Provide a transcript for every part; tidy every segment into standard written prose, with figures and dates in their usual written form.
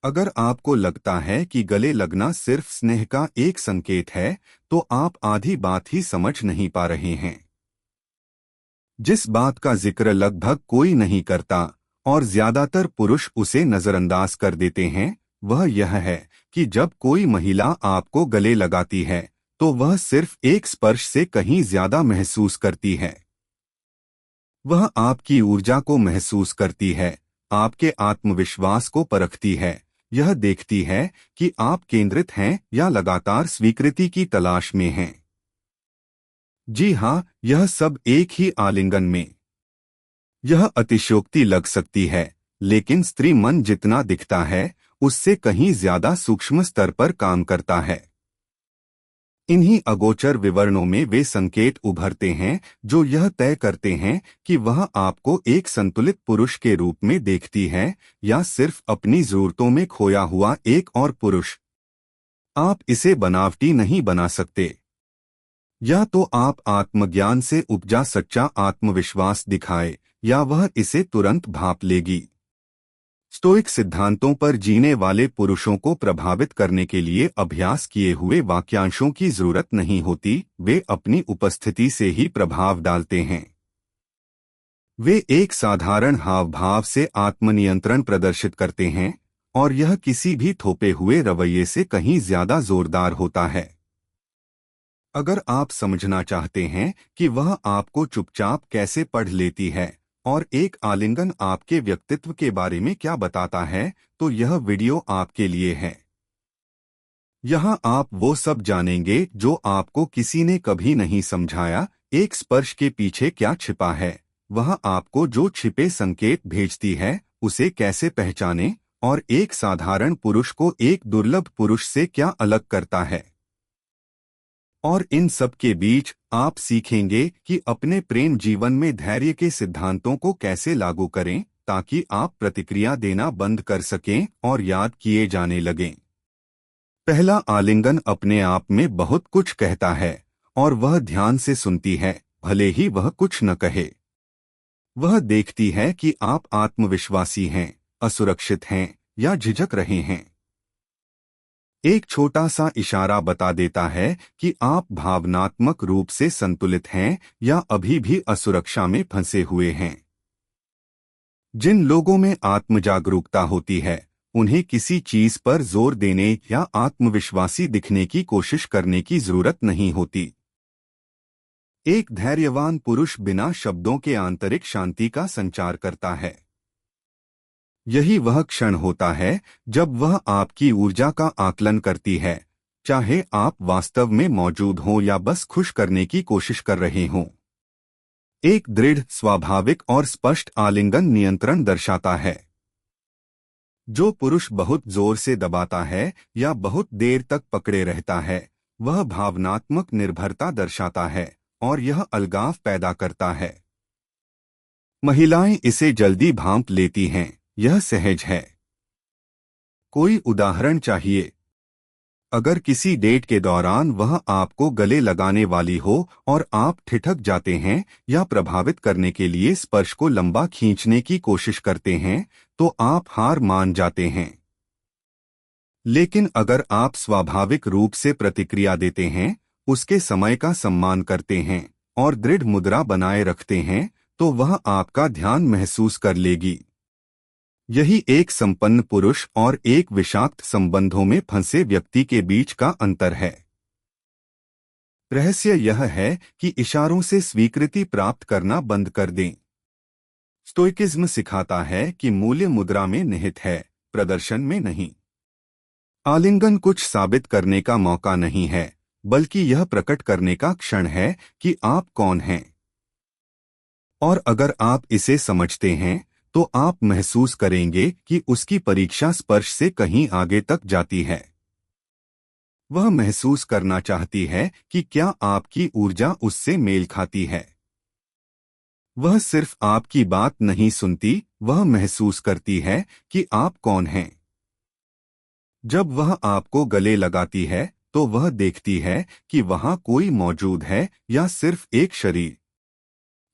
अगर आपको लगता है कि गले लगना सिर्फ स्नेह का एक संकेत है, तो आप आधी बात ही समझ नहीं पा रहे हैं। जिस बात का जिक्र लगभग कोई नहीं करता और ज्यादातर पुरुष उसे नजरअंदाज कर देते हैं, वह यह है कि जब कोई महिला आपको गले लगाती है, तो वह सिर्फ एक स्पर्श से कहीं ज्यादा महसूस करती है। वह आपकी ऊर्जा को महसूस करती है, आपके आत्मविश्वास को परखती है, यह देखती है कि आप केंद्रित हैं या लगातार स्वीकृति की तलाश में हैं। जी हाँ, यह सब एक ही आलिंगन में। यह अतिशयोक्ति लग सकती है, लेकिन स्त्री मन जितना दिखता है, उससे कहीं ज्यादा सूक्ष्म स्तर पर काम करता है। इन्हीं अगोचर विवरणों में वे संकेत उभरते हैं जो यह तय करते हैं कि वह आपको एक संतुलित पुरुष के रूप में देखती है या सिर्फ अपनी जरूरतों में खोया हुआ एक और पुरुष। आप इसे बनावटी नहीं बना सकते। या तो आप आत्मज्ञान से उपजा सच्चा आत्मविश्वास दिखाए, या वह इसे तुरंत भांप लेगी। स्टोइक सिद्धांतों पर जीने वाले पुरुषों को प्रभावित करने के लिए अभ्यास किए हुए वाक्यांशों की जरूरत नहीं होती, वे अपनी उपस्थिति से ही प्रभाव डालते हैं। वे एक साधारण हाव भाव से आत्मनियंत्रण प्रदर्शित करते हैं, और यह किसी भी थोपे हुए रवैये से कहीं ज्यादा जोरदार होता है। अगर आप समझना चाहते हैं कि वह आपको चुपचाप कैसे पढ़ लेती है और एक आलिंगन आपके व्यक्तित्व के बारे में क्या बताता है, तो यह वीडियो आपके लिए है। यहाँ आप वो सब जानेंगे जो आपको किसी ने कभी नहीं समझाया। एक स्पर्श के पीछे क्या छिपा है, वह आपको जो छिपे संकेत भेजती है उसे कैसे पहचाने, और एक साधारण पुरुष को एक दुर्लभ पुरुष से क्या अलग करता है। और इन सब के बीच आप सीखेंगे कि अपने प्रेम जीवन में धैर्य के सिद्धांतों को कैसे लागू करें, ताकि आप प्रतिक्रिया देना बंद कर सकें और याद किए जाने लगें। पहला आलिंगन अपने आप में बहुत कुछ कहता है, और वह ध्यान से सुनती है, भले ही वह कुछ न कहे। वह देखती है कि आप आत्मविश्वासी हैं, असुरक्षित हैं या झिझक रहे हैं। एक छोटा सा इशारा बता देता है कि आप भावनात्मक रूप से संतुलित हैं या अभी भी असुरक्षा में फंसे हुए हैं। जिन लोगों में आत्मजागरूकता होती है, उन्हें किसी चीज पर जोर देने या आत्मविश्वासी दिखने की कोशिश करने की जरूरत नहीं होती। एक धैर्यवान पुरुष बिना शब्दों के आंतरिक शांति का संचार करता है। यही वह क्षण होता है जब वह आपकी ऊर्जा का आकलन करती है, चाहे आप वास्तव में मौजूद हों या बस खुश करने की कोशिश कर रहे हों। एक दृढ़, स्वाभाविक और स्पष्ट आलिंगन नियंत्रण दर्शाता है। जो पुरुष बहुत जोर से दबाता है या बहुत देर तक पकड़े रहता है, वह भावनात्मक निर्भरता दर्शाता है, और यह अलगाव पैदा करता है। महिलाएं इसे जल्दी भांप लेती हैं, यह सहज है। कोई उदाहरण चाहिए? अगर किसी डेट के दौरान वह आपको गले लगाने वाली हो और आप ठिठक जाते हैं या प्रभावित करने के लिए स्पर्श को लंबा खींचने की कोशिश करते हैं, तो आप हार मान जाते हैं। लेकिन अगर आप स्वाभाविक रूप से प्रतिक्रिया देते हैं, उसके समय का सम्मान करते हैं और दृढ़ मुद्रा बनाए रखते हैं, तो वह आपका ध्यान महसूस कर लेगी। यही एक संपन्न पुरुष और एक विषाक्त संबंधों में फंसे व्यक्ति के बीच का अंतर है। रहस्य यह है कि इशारों से स्वीकृति प्राप्त करना बंद कर दें। स्टोइकिज्म सिखाता है कि मूल्य मुद्रा में निहित है, प्रदर्शन में नहीं। आलिंगन कुछ साबित करने का मौका नहीं है, बल्कि यह प्रकट करने का क्षण है कि आप कौन हैं। और अगर आप इसे समझते हैं, तो आप महसूस करेंगे कि उसकी परीक्षा स्पर्श से कहीं आगे तक जाती है। वह महसूस करना चाहती है कि क्या आपकी ऊर्जा उससे मेल खाती है। वह सिर्फ आपकी बात नहीं सुनती, वह महसूस करती है कि आप कौन हैं। जब वह आपको गले लगाती है, तो वह देखती है कि वहां कोई मौजूद है या सिर्फ एक शरीर।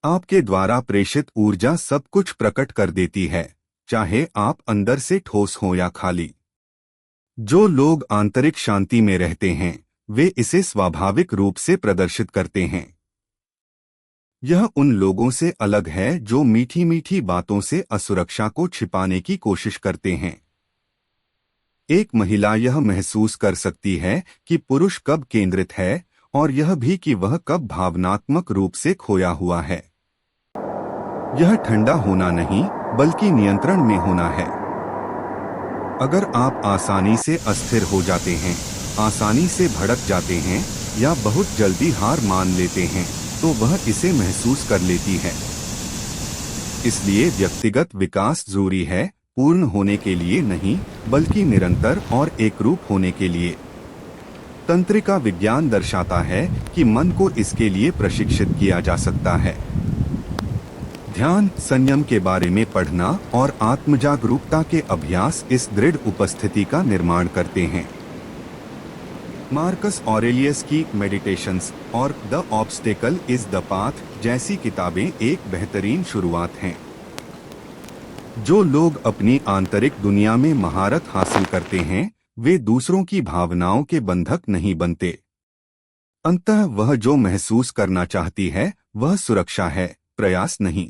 आपके द्वारा प्रेषित ऊर्जा सब कुछ प्रकट कर देती है, चाहे आप अंदर से ठोस हो या खाली। जो लोग आंतरिक शांति में रहते हैं वे इसे स्वाभाविक रूप से प्रदर्शित करते हैं। यह उन लोगों से अलग है जो मीठी मीठी बातों से असुरक्षा को छिपाने की कोशिश करते हैं। एक महिला यह महसूस कर सकती है कि पुरुष कब केंद्रित है और यह भी कि वह कब भावनात्मक रूप से खोया हुआ है। यह ठंडा होना नहीं बल्कि नियंत्रण में होना है। अगर आप आसानी से अस्थिर हो जाते हैं, आसानी से भड़क जाते हैं या बहुत जल्दी हार मान लेते हैं तो वह इसे महसूस कर लेती है। इसलिए व्यक्तिगत विकास जरूरी है, पूर्ण होने के लिए नहीं बल्कि निरंतर और एकरूप होने के लिए। तंत्रिका विज्ञान दर्शाता है कि मन को इसके लिए प्रशिक्षित किया जा सकता है। ध्यान, संयम के बारे में पढ़ना और आत्मजागरूकता के अभ्यास इस दृढ़ उपस्थिति का निर्माण करते हैं। मार्कस ऑरेलियस की मेडिटेशंस और the obstacle is the path जैसी किताबें एक बेहतरीन शुरुआत हैं। जो लोग अपनी आंतरिक दुनिया में महारत हासिल करते हैं वे दूसरों की भावनाओं के बंधक नहीं बनते। अंततः वह जो महसूस करना चाहती है वह सुरक्षा है, प्रयास नहीं।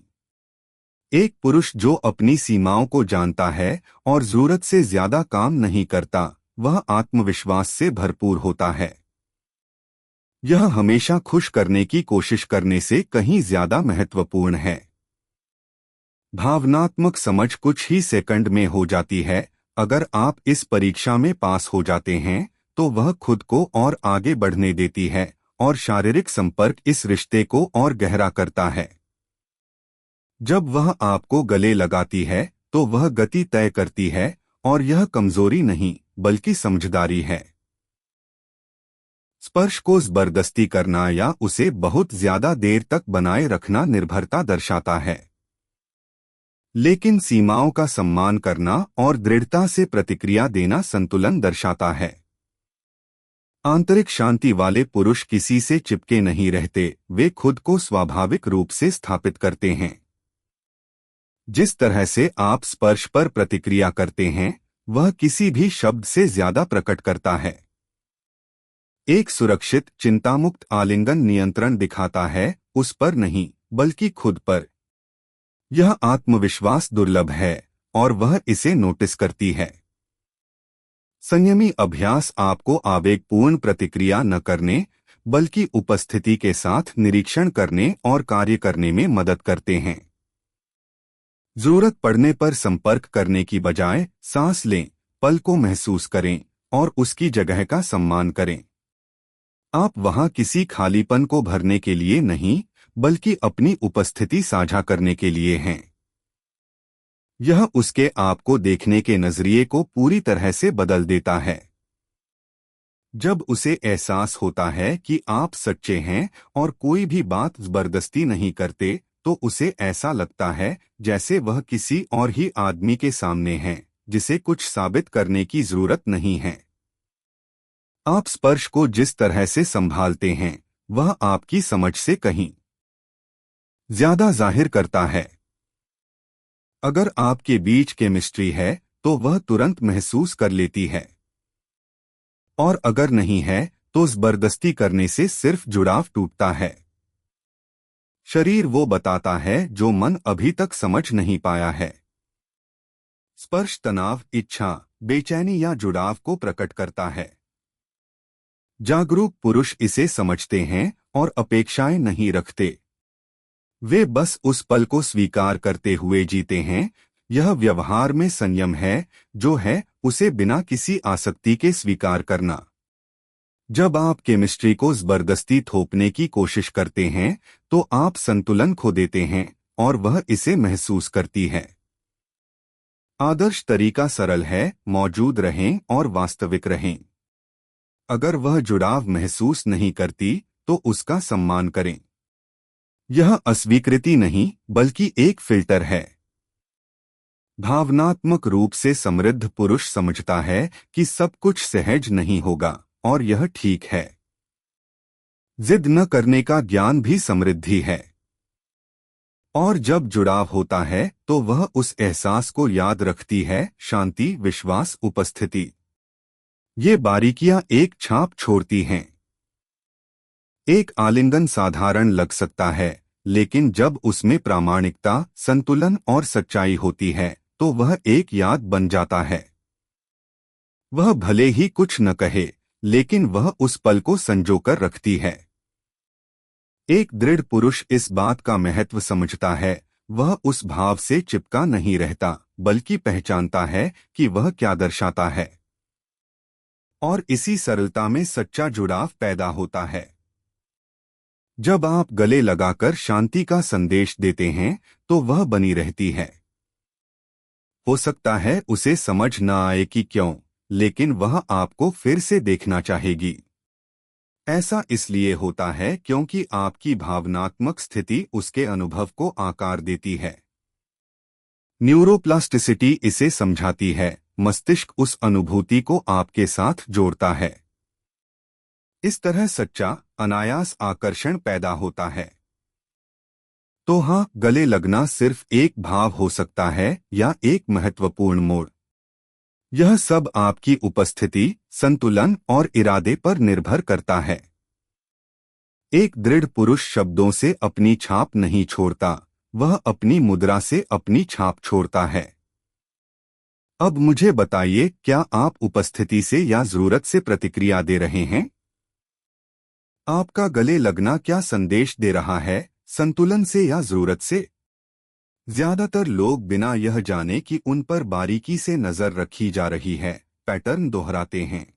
एक पुरुष जो अपनी सीमाओं को जानता है और जरूरत से ज्यादा काम नहीं करता वह आत्मविश्वास से भरपूर होता है। यह हमेशा खुश करने की कोशिश करने से कहीं ज्यादा महत्वपूर्ण है। भावनात्मक समझ कुछ ही सेकंड में हो जाती है। अगर आप इस परीक्षा में पास हो जाते हैं तो वह खुद को और आगे बढ़ने देती है और शारीरिक संपर्क इस रिश्ते को और गहरा करता है। जब वह आपको गले लगाती है तो वह गति तय करती है और यह कमजोरी नहीं बल्कि समझदारी है। स्पर्श को जबरदस्ती करना या उसे बहुत ज्यादा देर तक बनाए रखना निर्भरता दर्शाता है, लेकिन सीमाओं का सम्मान करना और दृढ़ता से प्रतिक्रिया देना संतुलन दर्शाता है। आंतरिक शांति वाले पुरुष किसी से चिपके नहीं रहते, वे खुद को स्वाभाविक रूप से स्थापित करते हैं। जिस तरह से आप स्पर्श पर प्रतिक्रिया करते हैं वह किसी भी शब्द से ज्यादा प्रकट करता है। एक सुरक्षित, चिंतामुक्त आलिंगन नियंत्रण दिखाता है, उस पर नहीं बल्कि खुद पर। यह आत्मविश्वास दुर्लभ है और वह इसे नोटिस करती है। संयमी अभ्यास आपको आवेगपूर्ण प्रतिक्रिया न करने बल्कि उपस्थिति के साथ निरीक्षण करने और कार्य करने में मदद करते हैं। जरूरत पड़ने पर संपर्क करने की बजाय सांस लें, पल को महसूस करें और उसकी जगह का सम्मान करें। आप वहां किसी खालीपन को भरने के लिए नहीं बल्कि अपनी उपस्थिति साझा करने के लिए हैं। यह उसके आप को देखने के नजरिए को पूरी तरह से बदल देता है। जब उसे एहसास होता है कि आप सच्चे हैं और कोई भी बात जबरदस्ती नहीं करते तो उसे ऐसा लगता है जैसे वह किसी और ही आदमी के सामने है जिसे कुछ साबित करने की जरूरत नहीं है। आप स्पर्श को जिस तरह से संभालते हैं वह आपकी समझ से कहीं ज्यादा जाहिर करता है। अगर आपके बीच केमिस्ट्री है तो वह तुरंत महसूस कर लेती है, और अगर नहीं है तो जबरदस्ती करने से सिर्फ जुड़ाव टूटता है। शरीर वो बताता है जो मन अभी तक समझ नहीं पाया है। स्पर्श तनाव, इच्छा, बेचैनी या जुड़ाव को प्रकट करता है। जागरूक पुरुष इसे समझते हैं और अपेक्षाएं नहीं रखते। वे बस उस पल को स्वीकार करते हुए जीते हैं। यह व्यवहार में संयम है, जो है उसे बिना किसी आसक्ति के स्वीकार करना। जब आप केमिस्ट्री को जबरदस्ती थोपने की कोशिश करते हैं तो आप संतुलन खो देते हैं और वह इसे महसूस करती है। आदर्श तरीका सरल है, मौजूद रहें और वास्तविक रहें। अगर वह जुड़ाव महसूस नहीं करती तो उसका सम्मान करें। यह अस्वीकृति नहीं बल्कि एक फिल्टर है। भावनात्मक रूप से समृद्ध पुरुष समझता है कि सब कुछ सहज नहीं होगा और यह ठीक है। जिद न करने का ज्ञान भी समृद्धि है। और जब जुड़ाव होता है तो वह उस एहसास को याद रखती है, शांति, विश्वास, उपस्थिति। ये बारीकियां एक छाप छोड़ती हैं। एक आलिंगन साधारण लग सकता है, लेकिन जब उसमें प्रामाणिकता, संतुलन और सच्चाई होती है तो वह एक याद बन जाता है। वह भले ही कुछ न कहे, लेकिन वह उस पल को संजोकर रखती है। एक दृढ़ पुरुष इस बात का महत्व समझता है। वह उस भाव से चिपका नहीं रहता, बल्कि पहचानता है कि वह क्या दर्शाता है। और इसी सरलता में सच्चा जुड़ाव पैदा होता है। जब आप गले लगाकर शांति का संदेश देते हैं तो वह बनी रहती है। हो सकता है उसे समझ न आए कि क्यों, लेकिन वह आपको फिर से देखना चाहेगी। ऐसा इसलिए होता है क्योंकि आपकी भावनात्मक स्थिति उसके अनुभव को आकार देती है। न्यूरोप्लास्टिसिटी इसे समझाती है। मस्तिष्क उस अनुभूति को आपके साथ जोड़ता है। इस तरह सच्चा, अनायास आकर्षण पैदा होता है। तो हाँ, गले लगना सिर्फ एक भाव हो सकता है या एक महत्वपूर्ण मोड़। यह सब आपकी उपस्थिति, संतुलन और इरादे पर निर्भर करता है। एक दृढ़ पुरुष शब्दों से अपनी छाप नहीं छोड़ता, वह अपनी मुद्रा से अपनी छाप छोड़ता है। अब मुझे बताइए, क्या आप उपस्थिति से या जरूरत से प्रतिक्रिया दे रहे हैं? आपका गले लगना क्या संदेश दे रहा है, संतुलन से या जरूरत से? ज्यादातर लोग बिना यह जाने कि उन पर बारीकी से नजर रखी जा रही है, पैटर्न दोहराते हैं।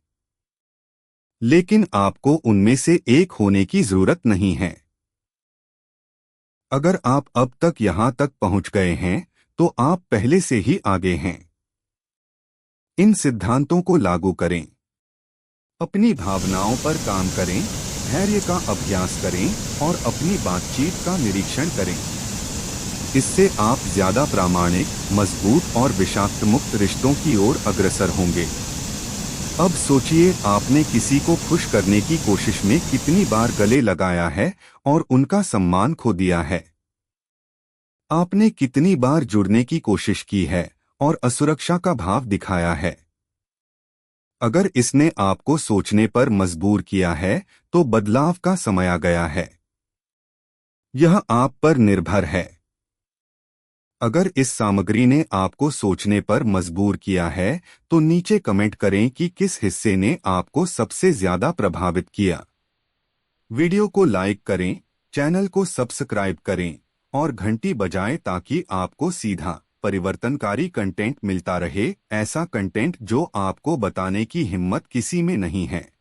लेकिन आपको उनमें से एक होने की जरूरत नहीं है। अगर आप अब तक यहां तक पहुंच गए हैं, तो आप पहले से ही आगे हैं। इन सिद्धांतों को लागू करें। अपनी भावनाओं पर काम करें, धैर्य का अभ्यास करें और अपनी बातचीत का निरीक्षण करें। इससे आप ज्यादा प्रामाणिक, मजबूत और विषाक्त मुक्त रिश्तों की ओर अग्रसर होंगे। अब सोचिए, आपने किसी को खुश करने की कोशिश में कितनी बार गले लगाया है और उनका सम्मान खो दिया है। आपने कितनी बार जुड़ने की कोशिश की है और असुरक्षा का भाव दिखाया है। अगर इसने आपको सोचने पर मजबूर किया है, तो बदलाव का समय आ गया है। यह आप पर निर्भर है। अगर इस सामग्री ने आपको सोचने पर मजबूर किया है, तो नीचे कमेंट करें कि किस हिस्से ने आपको सबसे ज्यादा प्रभावित किया। वीडियो को लाइक करें, चैनल को सब्सक्राइब करें और घंटी बजाएं ताकि आपको सीधा परिवर्तनकारी कंटेंट मिलता रहे, ऐसा कंटेंट जो आपको बताने की हिम्मत किसी में नहीं है।